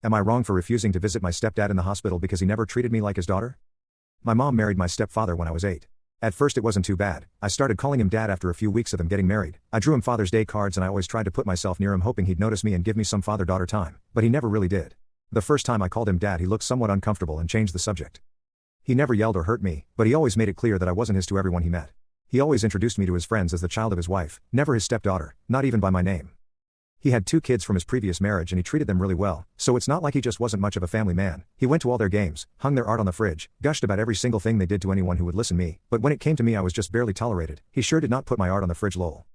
Am I wrong for refusing to visit my stepdad in the hospital because he never treated me like his daughter? My mom married my stepfather when I was 8. At first it wasn't too bad. I started calling him dad after a few weeks of them getting married. I drew him Father's Day cards and I always tried to put myself near him hoping he'd notice me and give me some father-daughter time. But he never really did. The first time I called him dad he looked somewhat uncomfortable and changed the subject. He never yelled or hurt me, but he always made it clear that I wasn't his to everyone he met. He always introduced me to his friends as the child of his wife, never his stepdaughter, not even by my name. He had 2 kids from his previous marriage and he treated them really well, so it's not like he just wasn't much of a family man. He went to all their games, hung their art on the fridge, gushed about every single thing they did to anyone who would listen me, but when it came to me I was just barely tolerated. He sure did not put my art on the fridge lol.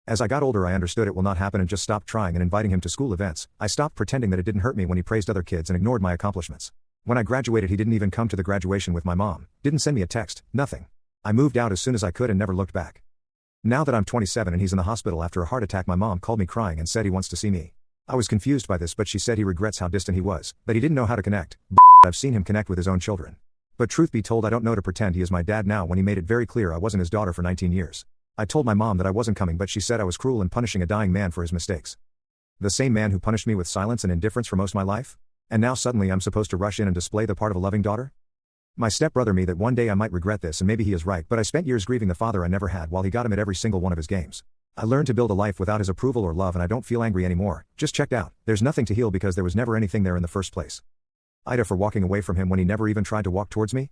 As I got older I understood it will not happen and just stopped trying and inviting him to school events. I stopped pretending that it didn't hurt me when he praised other kids and ignored my accomplishments. When I graduated he didn't even come to the graduation with my mom, didn't send me a text, nothing. I moved out as soon as I could and never looked back. Now that I'm 27 and he's in the hospital after a heart attack my mom called me crying and said he wants to see me. I was confused by this but she said he regrets how distant he was, that he didn't know how to connect. I've seen him connect with his own children. But truth be told I don't know to pretend he is my dad now when he made it very clear I wasn't his daughter for 19 years. I told my mom that I wasn't coming but she said I was cruel and punishing a dying man for his mistakes. The same man who punished me with silence and indifference for most of my life? And now suddenly I'm supposed to rush in and display the part of a loving daughter? My stepbrother me that one day I might regret this and maybe he is right but I spent years grieving the father I never had while he got him at every single one of his games. I learned to build a life without his approval or love and I don't feel angry anymore, just checked out. There's nothing to heal because there was never anything there in the first place. AITA for walking away from him when he never even tried to walk towards me?